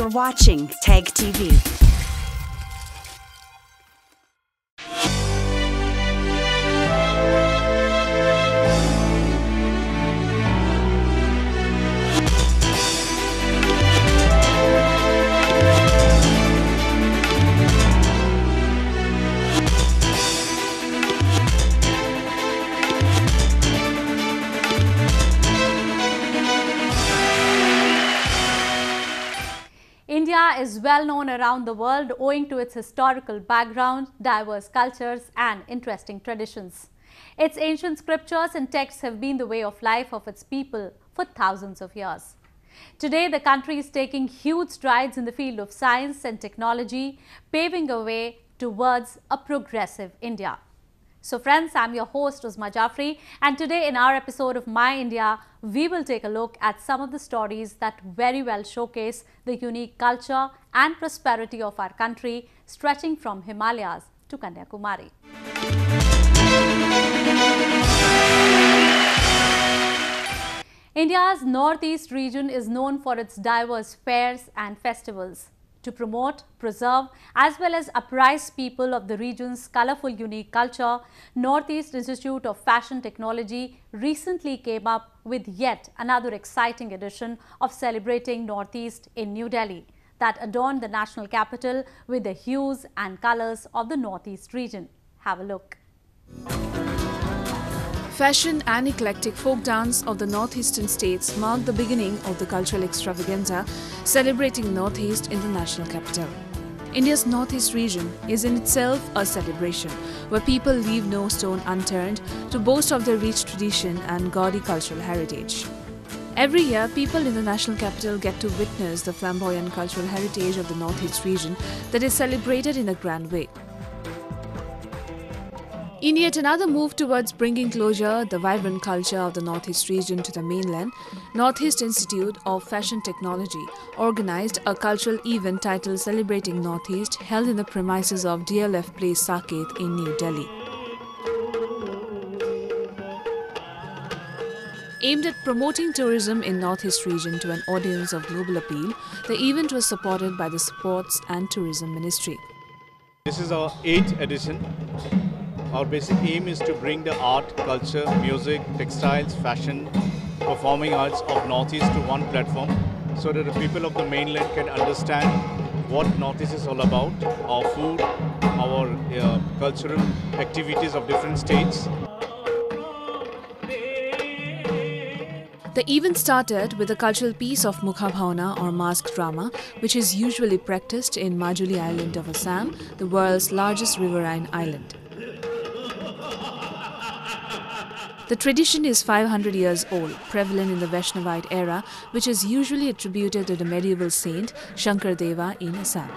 You're watching Tag TV. India is well known around the world owing to its historical background, diverse cultures and interesting traditions. Its ancient scriptures and texts have been the way of life of its people for thousands of years. Today, the country is taking huge strides in the field of science and technology, paving a way towards a progressive India. So friends, I'm your host Uzma Jafri, and today in our episode of My India, we will take a look at some of the stories that very well showcase the unique culture and prosperity of our country, stretching from Himalayas to Kanyakumari. India's northeast region is known for its diverse fairs and festivals. To promote, preserve as well as apprise people of the region's colourful unique culture, Northeast Institute of Fashion Technology recently came up with yet another exciting edition of celebrating Northeast in New Delhi that adorned the national capital with the hues and colours of the Northeast region. Have a look. Fashion and eclectic folk dance of the northeastern states marked the beginning of the cultural extravaganza celebrating Northeast in the national capital. India's northeast region is in itself a celebration where people leave no stone unturned to boast of their rich tradition and gaudy cultural heritage. Every year, people in the national capital get to witness the flamboyant cultural heritage of the northeast region that is celebrated in a grand way. In yet another move towards bringing closure the vibrant culture of the Northeast region to the mainland, Northeast Institute of Fashion Technology organized a cultural event titled Celebrating Northeast held in the premises of DLF Place Saket in New Delhi. Aimed at promoting tourism in Northeast region to an audience of global appeal, the event was supported by the Sports and Tourism Ministry. This is our 8th edition. Our basic aim is to bring the art, culture, music, textiles, fashion, performing arts of Northeast to one platform so that the people of the mainland can understand what Northeast is all about, our food, our cultural activities of different states. The event started with a cultural piece of Mukha Bhavana or mask drama, which is usually practiced in Majuli Island of Assam, the world's largest riverine island. The tradition is 500 years old, prevalent in the Vaishnavite era, which is usually attributed to the medieval saint Shankar Deva in Assam.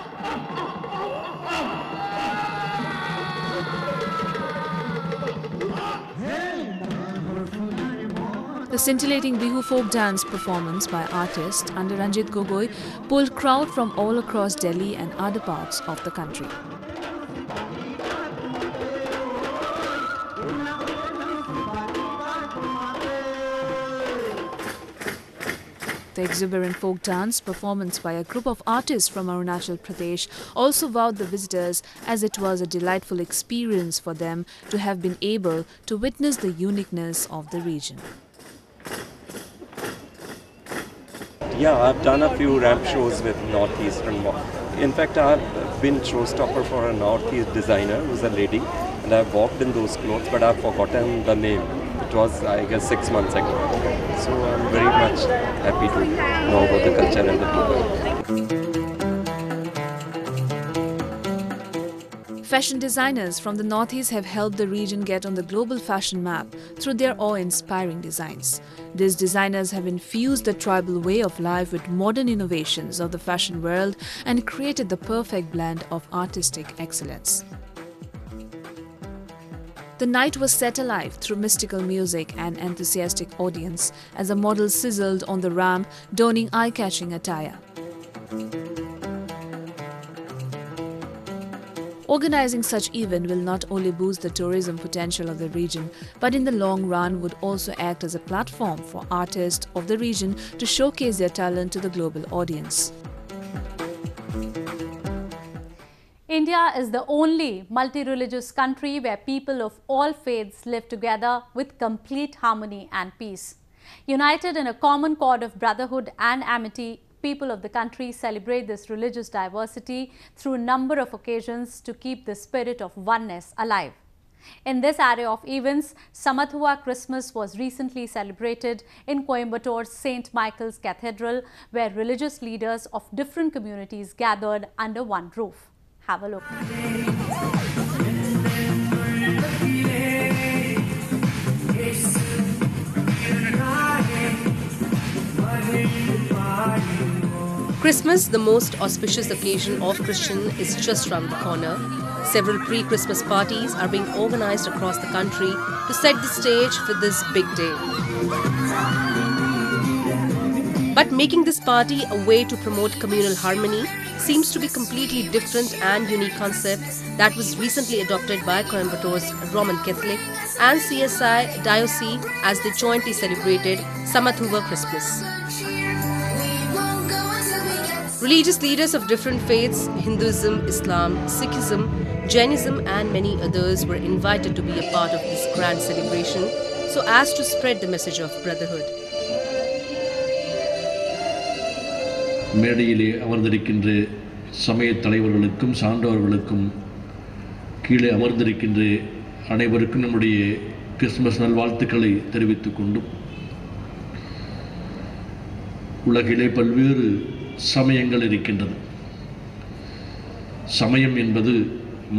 The scintillating Bihu folk dance performance by artists under Ranjit Gogoi pulled crowd from all across Delhi and other parts of the country. The exuberant folk dance performance by a group of artists from Arunachal Pradesh also wowed the visitors, as it was a delightful experience for them to have been able to witness the uniqueness of the region. Yeah, I've done a few ramp shows with Northeastern. In fact, I've been showstopper for a Northeast designer who's a lady, and I've walked in those clothes, but I've forgotten the name. It was, I guess, 6 months ago. So I'm very much happy to know about the culture and the people. Fashion designers from the Northeast have helped the region get on the global fashion map through their awe-inspiring designs. These designers have infused the tribal way of life with modern innovations of the fashion world and created the perfect blend of artistic excellence. The night was set alive through mystical music and enthusiastic audience as the models sizzled on the ramp, donning eye-catching attire. Organizing such event will not only boost the tourism potential of the region, but in the long run would also act as a platform for artists of the region to showcase their talent to the global audience. India is the only multi-religious country where people of all faiths live together with complete harmony and peace. United in a common cord of brotherhood and amity, people of the country celebrate this religious diversity through a number of occasions to keep the spirit of oneness alive. In this array of events, Samathuva Christmas was recently celebrated in Coimbator's St. Michael's Cathedral, where religious leaders of different communities gathered under one roof. Have a look. Christmas, the most auspicious occasion of Christian, is just round the corner. Several pre-Christmas parties are being organized across the country to set the stage for this big day. But making this party a way to promote communal harmony seems to be completely different and unique concept that was recently adopted by Coimbator's Roman Catholic and CSI Diocese as they jointly celebrated Samathuva Christmas. Religious leaders of different faiths, Hinduism, Islam, Sikhism, Jainism and many others were invited to be a part of this grand celebration so as to spread the message of brotherhood. மேடையிலே அமர்ந்திருக்கின்ற சமய தலைவர்களுக்கும் சான்றோர்களுக்கும் கீழே அமர்ந்திருக்கின்ற அனைவருக்கும் நம்முடைய Christmas நல்வாழ்த்துக்களை தெரிவித்துக் கொண்டும் உலகிலே பல்வேறு சமயங்கள் இருக்கின்றது. சமயம் என்பது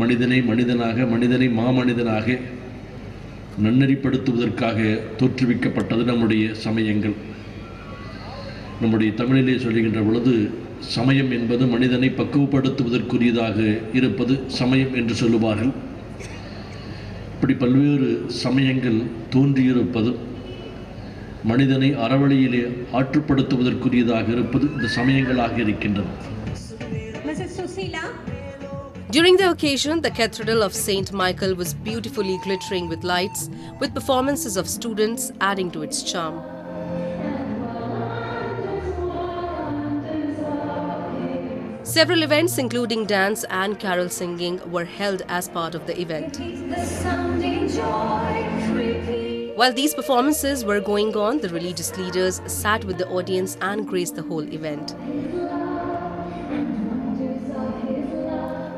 மனிதனை மனிதனாக, மனிதனை மாமனிதனாக நன்னெறிப்படுத்துவதற்காக தோற்றுவிக்கப்பட்டது நம்முடைய சமயங்கள். நம்முடைய தமிழிலே சொல்லுகின்ற பொழுது சமயம் என்பது மனிதனை பக்குவப்படுத்துவதற்குரியதாக இருப்பது சமயம் என்று சொல்லுவார்கள். இப்படி பல்வேறு சமயங்கள் தோன்றியிருப்பதும் மனிதனை அறவழியிலே ஆற்றுப்படுத்துவதற்குரியதாக இருப்பது இந்த சமயங்களாக இருக்கின்றது. During the occasion, the Cathedral of St. Michael was beautifully glittering with lights, with performances of students adding to its charm. Several events including dance and carol singing were held as part of the event. While these performances were going on, the religious leaders sat with the audience and graced the whole event.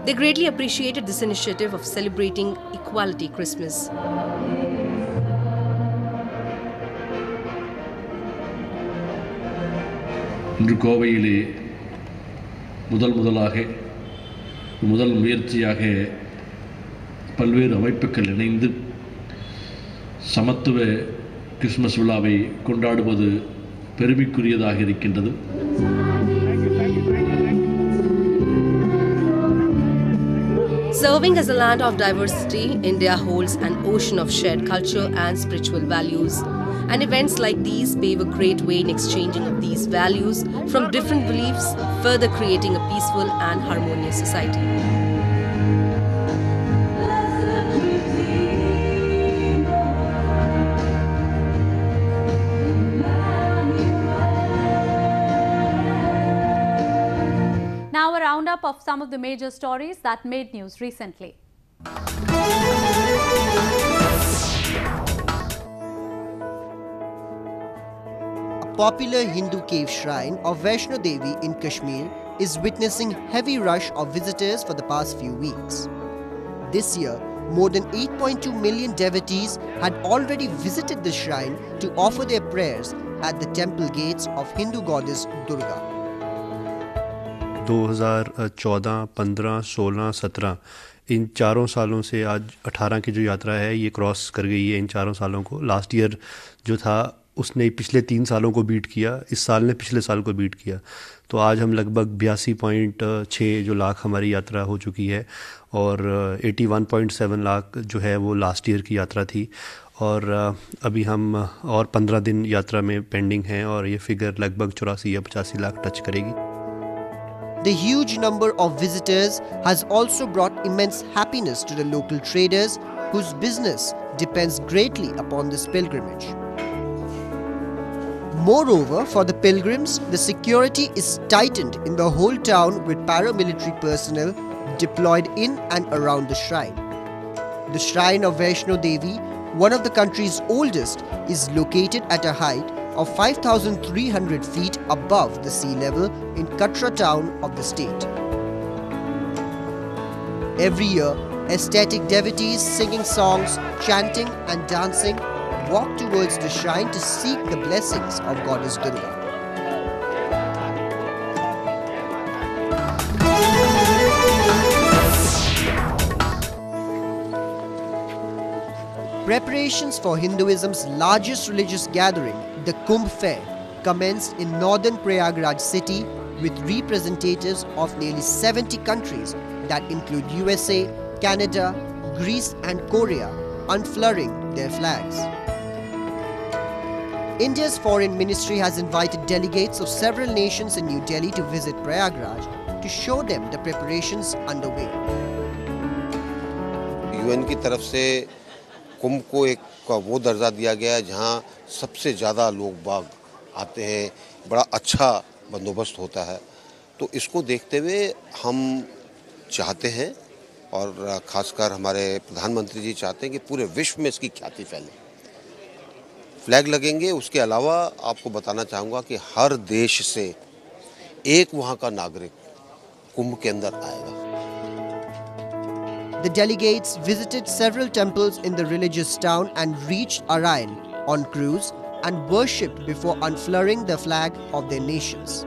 They greatly appreciated this initiative of celebrating Equality Christmas. இன்று கோவையிலே முதல் முயற்சியாக பல்வேறு அமைப்புகள் இணைந்து சமத்துவ Christmas விழாவை கொண்டாடுவது பெருமைக்குரியதாக இருக்கின்றது. Serving as a land of diversity, India holds an ocean of shared culture and spiritual values. And events like these pave a great way in exchanging of these values from different beliefs, further creating a peaceful and harmonious society. Now a roundup of some of the major stories that made news recently. Popular Hindu cave shrine of Vaishno Devi in Kashmir is witnessing heavy rush of visitors for the past few weeks. This year, more than 8.2 million devotees had already visited the shrine to offer their prayers at the temple gates of Hindu goddess Durga. 2014, 15, 16, 17 इन चारों सालों से आज 18 की जो यात्रा है ये cross कर गई है इन चारों सालों को. लास्ट ईयर जो था उसने पिछले 3 सालों को बीट किया, इस साल ने पिछले साल को बीट किया. तो आज हम लगभग 82.6 जो लाख हमारी यात्रा हो चुकी है और 81.7 लाख जो है वो लास्ट ईयर की यात्रा थी. और अभी हम और 15 दिन यात्रा में पेंडिंग हैं और ये फिगर लगभग 84 या 85 लाख टच करेगी. The huge number of visitors has also brought immense happiness to the local traders whose business depends greatly upon this pilgrimage. Moreover, for the pilgrims, the security is tightened in the whole town with paramilitary personnel deployed in and around the shrine. The shrine of Vaishno Devi, one of the country's oldest, is located at a height of 5,300 feet above the sea level in Katra town of the state. Every year, ecstatic devotees singing songs, chanting and dancing walk towards the shrine to seek the blessings of Goddess Durga. Preparations for Hinduism's largest religious gathering, the Kumbh Fair, commenced in northern Prayagraj city with representatives of nearly 70 countries that include USA, Canada, Greece and Korea unfurling their flags. India's foreign ministry has invited delegates of several nations in New Delhi to visit Prayagraj to show them the preparations underway. UN की तरफ से कुंभ को एक वो दर्जा दिया गया है जहां सबसे ज़्यादा लोग बाग आते हैं, बड़ा अच्छा बंदोबस्त होता है, तो इसको देखते हुए हम चाहते हैं और खासकर हमारे प्रधानमंत्री जी चाहते हैं कि पूरे विश्व में इसकी ख्याति फैले। फ्लैग लगेंगे, उसके अलावा आपको बताना चाहूँगा कि हर देश से एक वहाँ का नागरिक कुंभ के अंदर आएगा। The delegates visited several temples in the religious town and reached Arayan on cruise and worshipped before unfurling the flag of their nations.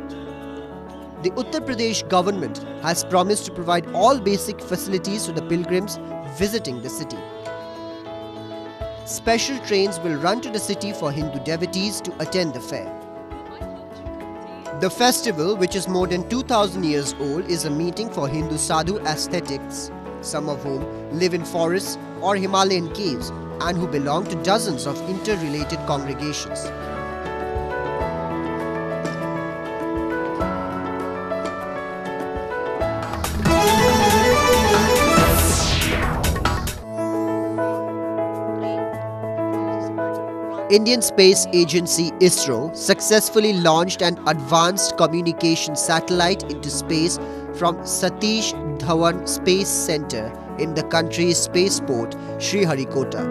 The Uttar Pradesh government has promised to provide all basic facilities to the pilgrims visiting the city. Special trains will run to the city for Hindu devotees to attend the fair. The festival, which is more than 2,000 years old, is a meeting for Hindu sadhu ascetics, some of whom live in forests or Himalayan caves and who belong to dozens of interrelated congregations. Indian Space Agency ISRO successfully launched an advanced communication satellite into space from Satish Dhawan Space Center in the country's spaceport Sriharikota.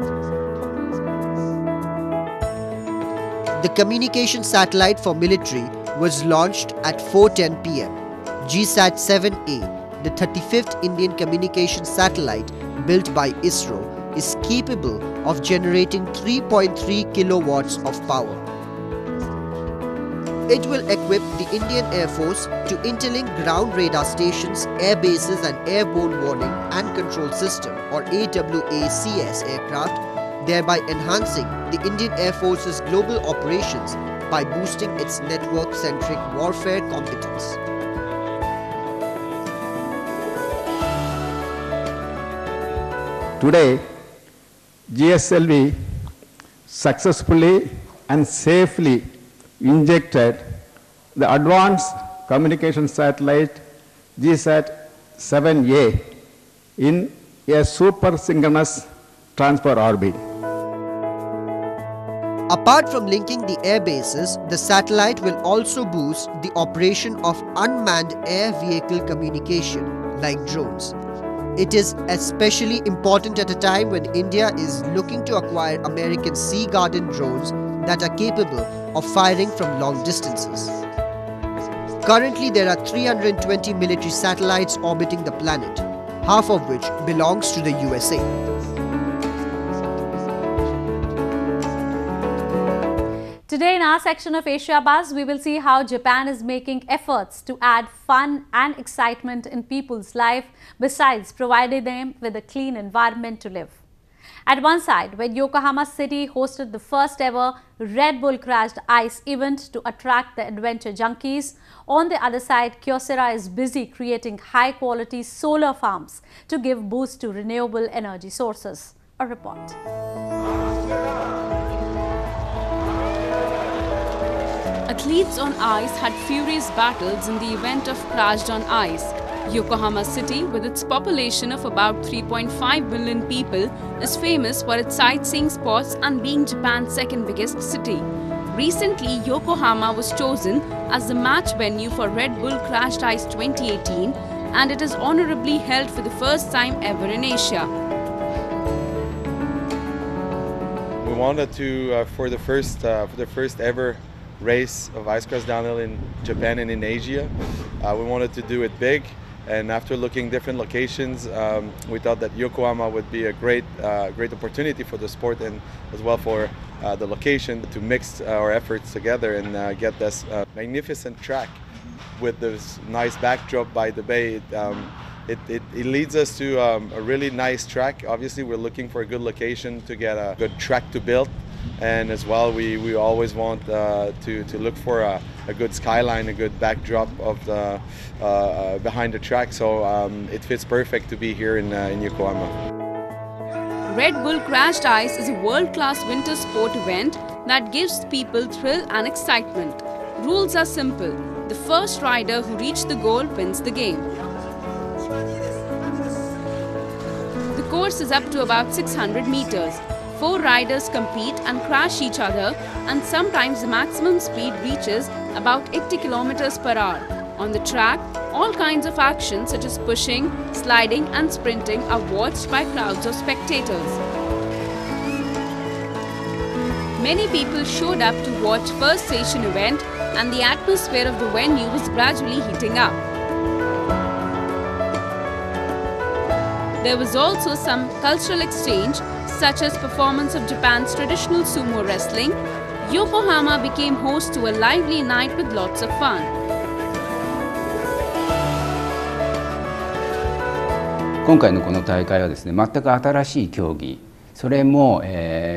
The communication satellite for military was launched at 4:10 p.m. GSAT-7A, the 35th Indian communication satellite built by ISRO, is capable of generating 3.3 kilowatts of power. It will equip the Indian Air Force to interlink ground radar stations, air bases and airborne warning and control system or AWACS aircraft, thereby enhancing the Indian Air Force's global operations by boosting its network-centric warfare competence. Today, GSLV successfully and safely injected the advanced communication satellite GSAT-7A in a super synchronous transfer orbit. Apart from linking the air bases, the satellite will also boost the operation of unmanned air vehicle communication like drones. It is especially important at a time when India is looking to acquire American Sea Garden drones that are capable of firing from long distances. Currently, there are 320 military satellites orbiting the planet, half of which belongs to the USA. Today in our section of Asia Buzz, we will see how Japan is making efforts to add fun and excitement in people's life besides providing them with a clean environment to live. At one side, where Yokohama City hosted the first ever Red Bull Crashed Ice event to attract the adventure junkies, on the other side, Kyocera is busy creating high-quality solar farms to give boost to renewable energy sources. A report. Athletes on ice had furious battles in the event of Crashed on Ice. Yokohama City, with its population of about 3.5 million people, is famous for its sightseeing spots and being Japan's second biggest city. Recently, Yokohama was chosen as the match venue for Red Bull Crashed Ice 2018, and it is honorably held for the first time ever in Asia. We wanted to, for the first ever race of ice cross downhill in Japan and in Asia, we wanted to do it big. And after looking different locations, we thought that Yokohama would be a great opportunity for the sport and as well for the location to mix our efforts together and get this magnificent track with this nice backdrop by the bay. It leads us to a really nice track. Obviously, we're looking for a good location to get a good track to build. And as well, we always want to look for a good skyline, a good backdrop of the behind the track. So it fits perfect to be here in Yokohama. Red Bull Crashed Ice is a world-class winter sport event that gives people thrill and excitement. Rules are simple. The first rider who reaches the goal wins the game. The course is up to about 600 meters. 4 riders compete and crash each other, and sometimes the maximum speed reaches about 80 km per hour. On the track, all kinds of actions such as pushing, sliding and sprinting are watched by crowds of spectators. Many people showed up to watch first station event, and the atmosphere of the venue was gradually heating up. There was also some cultural exchange, such as performance of Japan's traditional sumo wrestling. Yokohama became host to a lively night with lots of fun. 今回のこの大会はですね、全く新しい競技、それも、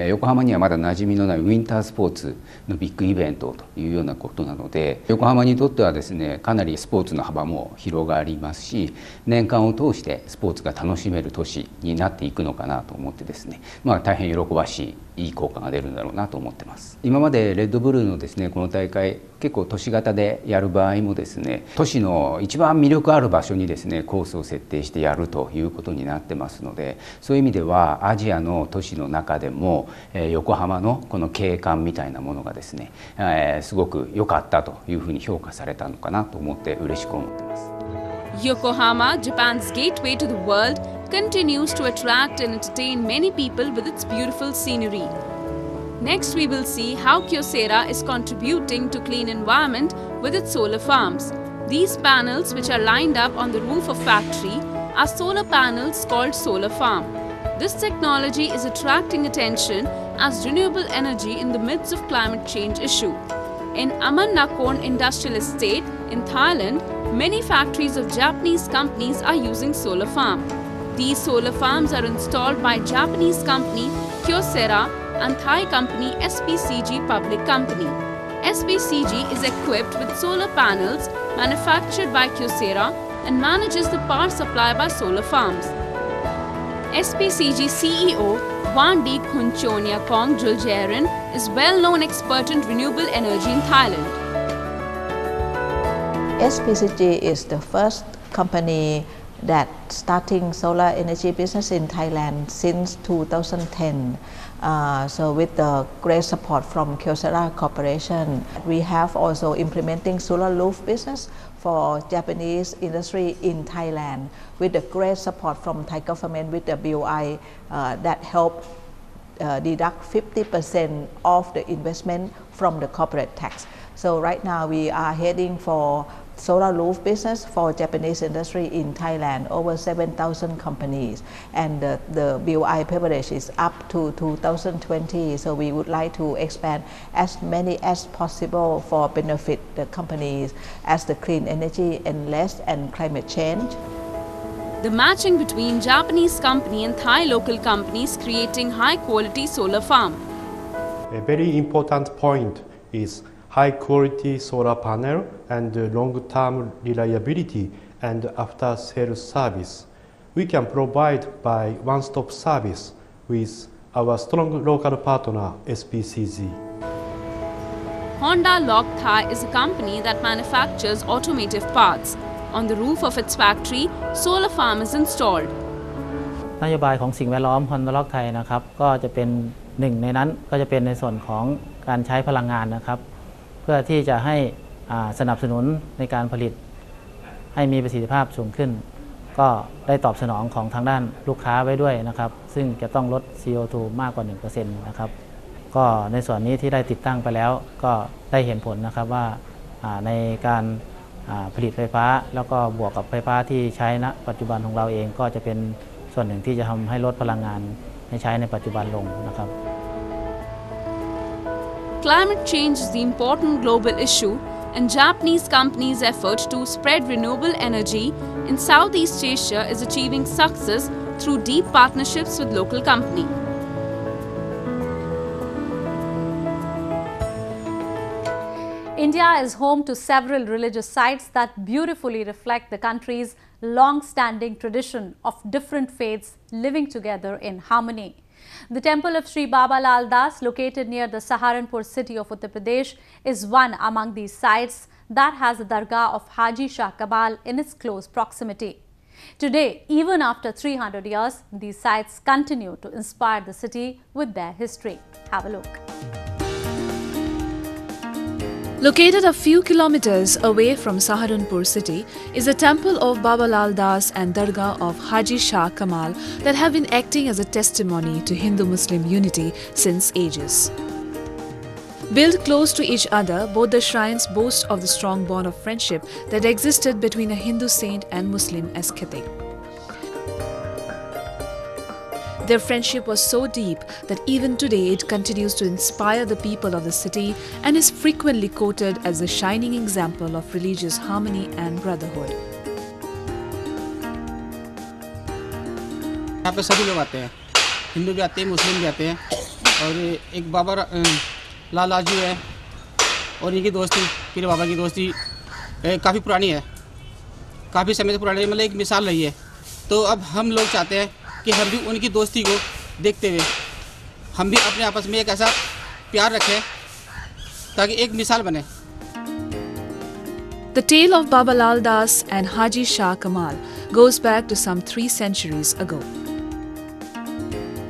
横浜にはまだ馴染みのないウィンタースポーツのビッグイベントというようなことなので、横浜にとってはですね、かなりスポーツの幅も広がりますし、年間を通してスポーツが楽しめる都市になっていくのかなと思ってですね、大変喜ばしいいい効果が出るんだろうなと思ってます。今までレッドブルのですね、この大会結構都市型でやる場合もですね、都市の一番魅力ある場所にですね、コースを設定してやるということになってますので、そういう意味ではアジアの都市の中でも、横浜のこの景観みたいなものがですね、すごく良かったというふうに評価されたのかなと思って嬉しく思ってます。Yokohama, Japan's gateway to the world, continues to attract and entertain many people with its beautiful scenery. Next, we will see how Kyocera is contributing to clean environment with its solar farms. These panels, which are lined up on the roof of factory, are solar panels called solar farm. This technology is attracting attention as renewable energy in the midst of climate change issue. In Aman Nakhon Industrial Estate in Thailand, many factories of Japanese companies are using solar farm. These solar farms are installed by Japanese company Kyocera and Thai company SPCG Public Company. SPCG is equipped with solar panels manufactured by Kyocera and manages the power supply by solar farms. SPCG CEO Wandi Khunchonia Kong Juljaren is well-known expert in renewable energy in Thailand. SPCG is the first company that starting solar energy business in Thailand since 2010. So with the great support from Kyocera Corporation, we have also implementing solar roof business for Japanese industry in Thailand with the great support from Thai government with the BOI that help deduct 50% of the investment from the corporate tax. So right now we are heading for solar roof business for Japanese industry in Thailand, over 7,000 companies, and the BOI privilege is up to 2020. So we would like to expand as many as possible for benefit the companies as the clean energy and less and climate change. The matching between Japanese company and Thai local companies creating high-quality solar farm. A very important point is high-quality solar panel and long-term reliability and after-sales service. We can provide by one-stop service with our strong local partner SPCG. Honda Lock Thai is a company that manufactures automotive parts. On the roof of its factory, solar farm is installed. นโยบายของสิ่งแวดล้อม Honda Lock Thai นะครับก็จะเป็นหนึ่งในนั้นก็จะเป็นในส่วนของการใช้พลังงานนะครับเพื่อที่จะให้สนับสนุนในการผลิต ให้มีประสิทธิภาพสูงขึ้นก็ได้ตอบสนองของทางด้านลูกค้าไว้ด้วยนะครับซึ่งจะต้องลด CO2 มากกว่า 1% นะครับก็ในส่วนนี้ที่ได้ติดตั้งไปแล้วก็ได้เห็นผลนะครับว่าในการผลิตไฟฟ้าแล้วก็บวกกับไฟฟ้าที่ใช้ณปัจจุบันของเราเองก็จะเป็นส่วนหนึ่งที่จะทำให้ลดพลังงานให้ใช้ในปัจจุบันลงนะครับ Climate change is the important global issue, and Japanese companies' effort to spread renewable energy in Southeast Asia is achieving success through deep partnerships with local companies. India is home to several religious sites that beautifully reflect the country's long-standing tradition of different faiths living together in harmony. The temple of Sri Baba Lal Das, located near the Saharanpur city of Uttar Pradesh, is one among these sites that has the Dargah of Haji Shah Kamal in its close proximity. Today, even after 300 years, these sites continue to inspire the city with their history. Have a look. Located a few kilometers away from Saharanpur city is the temple of Baba Lal Das and Dargah of Haji Shah Kamal that have been acting as a testimony to Hindu-Muslim unity since ages. Built close to each other, both the shrines boast of the strong bond of friendship that existed between a Hindu saint and Muslim ascetic. Their friendship was so deep that even today it continues to inspire the people of the city and is frequently quoted as a shining example of religious harmony and brotherhood. यहाँ पे सभी लोग आते हैं, हिंदू भी आते हैं, मुस्लिम भी आते हैं और एक बाबा लाल जी है और इनकी दोस्ती पीर बाबा की दोस्ती काफ़ी पुरानी है, काफ़ी समय से पुरानी मतलब एक मिसाल रही है। तो अब हम लोग चाहते हैं कि हम भी उनकी दोस्ती को देखते हुए हम भी अपने आपस में एक ऐसा प्यार रखें ताकि एक मिसाल बने। The tale of Baba Lal Das and Haji Shah Kamal goes back to some 3 centuries ago.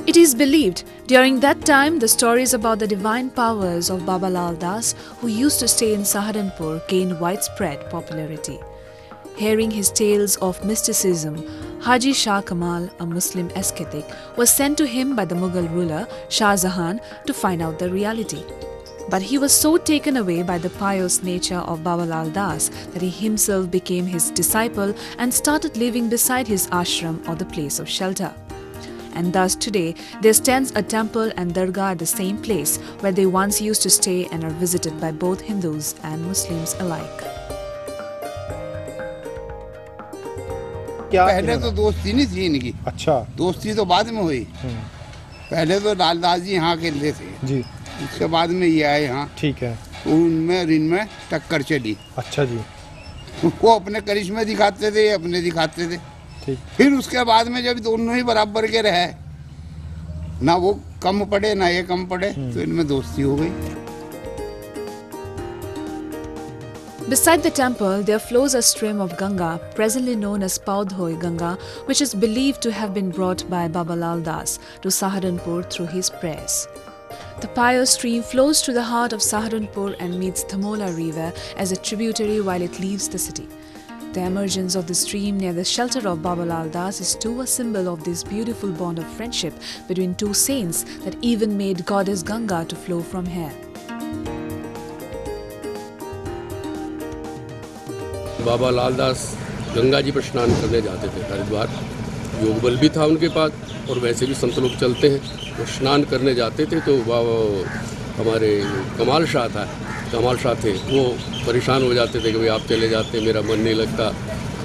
It is believed during that time the stories about the divine powers of Baba Lal Das, who used to stay in Saharanpur, gained widespread popularity. Hearing his tales of mysticism, Haji Shah Kamal, a Muslim ascetic, was sent to him by the Mughal ruler Shah Jahan to find out the reality. But he was so taken away by the pious nature of Baba Lal Das that he himself became his disciple and started living beside his ashram or the place of shelter. And thus today there stands a temple and dargah at the same place where they once used to stay and are visited by both Hindus and Muslims alike. पहले तो दोस्ती नहीं थी इनकी। अच्छा। दोस्ती तो बाद में हुई। पहले तो लालदास जी यहाँ के थे जी, उसके बाद में ये आए यहाँ। ठीक है। तो उनमें और इनमें टक्कर चली। अच्छा जी। वो अपने करिश्मे दिखाते थे, अपने दिखाते थे। ठीक। फिर उसके बाद में जब दोनों ही बराबर के रहे, ना वो कम पड़े ना ये कम पड़े, तो इनमें दोस्ती हो गई। Beside the temple, there flows a stream of Ganga, presently known as Paudhoi Ganga, which is believed to have been brought by Baba Lal Das to Saharanpur through his prayers. The pious stream flows to the heart of Saharanpur and meets Thamola River as a tributary while it leaves the city. The emergence of the stream near the shelter of Baba Lal Das is too a symbol of this beautiful bond of friendship between 2 saints that even made goddess Ganga to flow from here. बाबा लाल दास गंगा जी पर स्नान करने जाते थे हरिद्वार। योग बल भी था उनके पास और वैसे भी संत लोग चलते हैं, वो स्नान करने जाते थे। तो बाबा हमारे कमाल शाह थे, वो परेशान हो जाते थे कि भाई आप चले जाते, मेरा मन नहीं लगता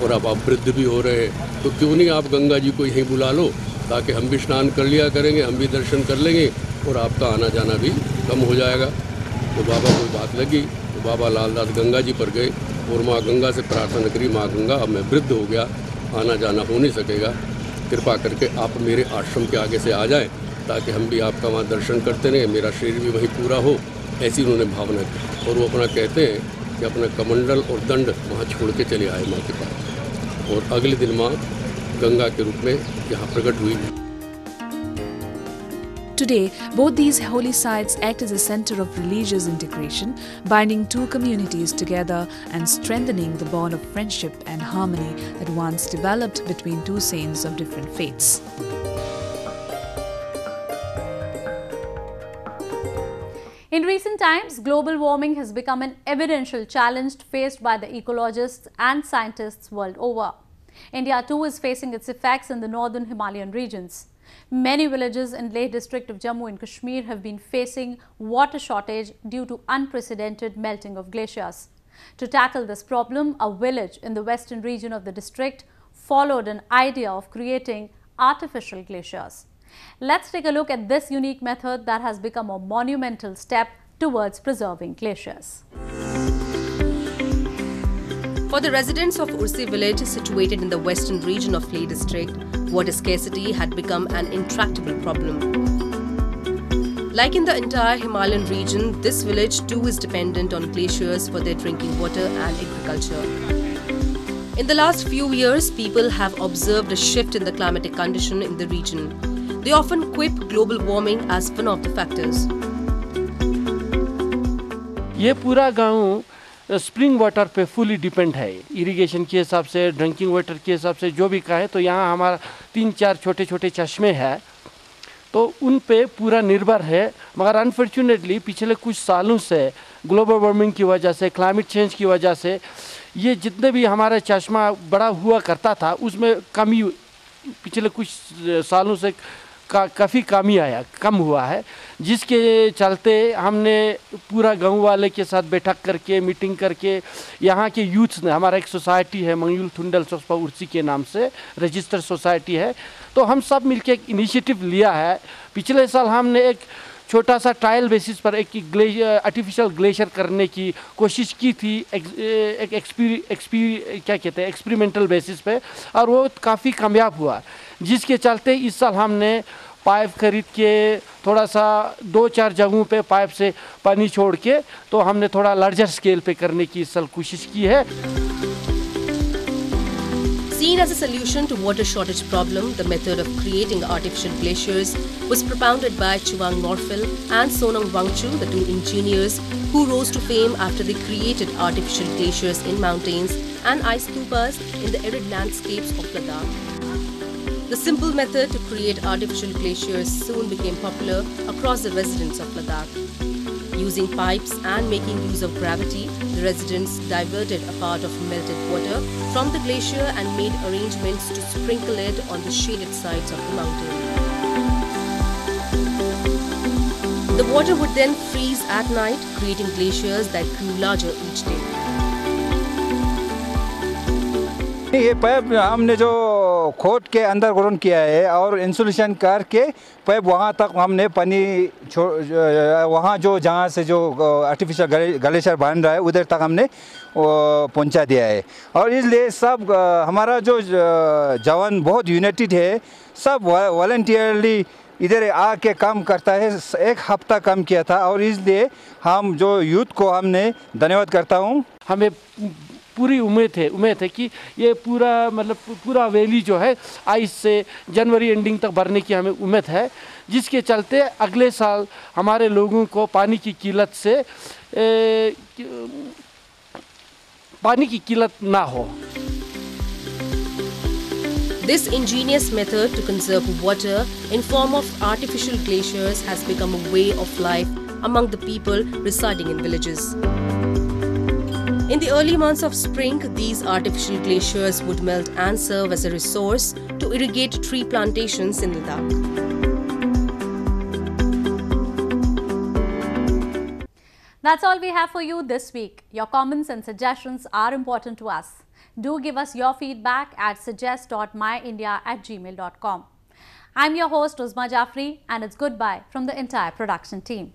और अब आप वृद्ध भी हो रहे हैं, तो क्यों नहीं आप गंगा जी को यहीं बुला लो ताकि हम भी स्नान कर लिया करेंगे, हम भी दर्शन कर लेंगे और आपका आना जाना भी कम हो जाएगा। तो बाबा को बात लगी, तो बाबा लाल दास गंगा जी पर गए और माँ गंगा से प्रार्थना करी, माँ गंगा अब मैं वृद्ध हो गया, आना जाना हो नहीं सकेगा, कृपा करके आप मेरे आश्रम के आगे से आ जाएं ताकि हम भी आपका वहाँ दर्शन करते रहें, मेरा शरीर भी वहीं पूरा हो। ऐसी उन्होंने भावना की और वो अपना कहते हैं कि अपना कमंडल और दंड वहाँ छोड़ के चले आए माँ के पास और अगले दिन माँ गंगा के रूप में यहाँ प्रकट हुई। Today, both these holy sites act as a center of religious integration, binding two communities together and strengthening the bond of friendship and harmony that once developed between two saints of different faiths. In recent times, global warming has become an evidential challenge faced by the ecologists and scientists world over. India too is facing its effects in the northern Himalayan regions. Many villages in Leh district of Jammu and Kashmir have been facing water shortage due to unprecedented melting of glaciers. To tackle this problem, a village in the western region of the district followed an idea of creating artificial glaciers. Let's take a look at this unique method that has become a monumental step towards preserving glaciers. For the residents of Ursi village situated in the western region of Leh district, water scarcity had become an intractable problem. Like in the entire Himalayan region, this village too is dependent on glaciers for their drinking water and agriculture. In the last few years, people have observed a shift in the climatic condition in the region. They often quip global warming as one of the factors. ये पूरा गांव spring water पे fully depend है, irrigation के हिसाब से, drinking water के हिसाब से, जो भी कहें तो यहाँ हमारा 3-4 छोटे छोटे चश्मे हैं, तो उन पे पूरा निर्भर है। मगर अनफॉर्चुनेटली पिछले कुछ सालों से ग्लोबल वार्मिंग की वजह से, क्लाइमेट चेंज की वजह से ये जितने भी हमारा चश्मा बड़ा हुआ करता था उसमें कमी पिछले कुछ सालों से काफ़ी कम हुआ है, जिसके चलते हमने पूरा गांव वाले के साथ बैठक करके, मीटिंग करके, यहाँ के यूथ्स ने, हमारा एक सोसाइटी है मंगयूल थुंडल सोसपा उर्सी के नाम से रजिस्टर्ड सोसाइटी है, तो हम सब मिलके एक इनिशिएटिव लिया है। पिछले साल हमने एक छोटा सा ट्रायल बेसिस पर एक आर्टिफिशियल ग्लेशियर करने की कोशिश की थी, एक एक्सपेरिमेंटल बेसिस पे, और वो काफ़ी कामयाब हुआ, जिसके चलते इस साल हमने पाइप खरीद के थोड़ा सा 2-4 जगहों पे पाइप से पानी छोड़ के, तो हमने थोड़ा लार्जर स्केल पे करने की इस साल कोशिश की है। Seen as a solution to water shortage problem, the method of creating artificial glaciers was propounded by Chuvang Norfil and Sonam Wangchu, the two engineers who rose to fame after they created artificial glaciers in mountains and ice stupas in the arid landscapes of Ladakh. The simple method to create artificial glaciers soon became popular across the residents of Ladakh. Using pipes and making use of gravity, the residents diverted a part of melted water from the glacier and made arrangements to sprinkle it on the shaded sides of the mountain. The water would then freeze at night, creating glaciers that grew larger each day. ये pipe हमने जो खोद के underground किया है और insulation करके pipe वहाँ तक हमने पानी वहाँ जो जहाँ से जो आर्टिफिशियल ग्लेशियर बन रहा है उधर तक हमने पहुँचा दिया है। और इसलिए सब हमारा जो जवान बहुत यूनाइटेड है, सब वॉलंटियरली इधर आके काम करता है। 1 हफ्ता काम किया था और इसलिए हम जो यूथ को हमने धन्यवाद करता हूँ। हमें पूरी उम्मीद है कि ये पूरा वैली जो है आइस से जनवरी एंडिंग तक भरने की हमें उम्मीद है, जिसके चलते अगले साल हमारे लोगों को पानी की किल्लत ना हो। This ingenious method to conserve water in form of artificial glaciers has become a way of life among the people residing in villages. In the early months of spring, these artificial glaciers would melt and serve as a resource to irrigate tree plantations in Ladakh. That's all we have for you this week. Your comments and suggestions are important to us. Do give us your feedback at suggest.myindia@gmail.com. I'm your host Uzma Jafri, and it's goodbye from the entire production team.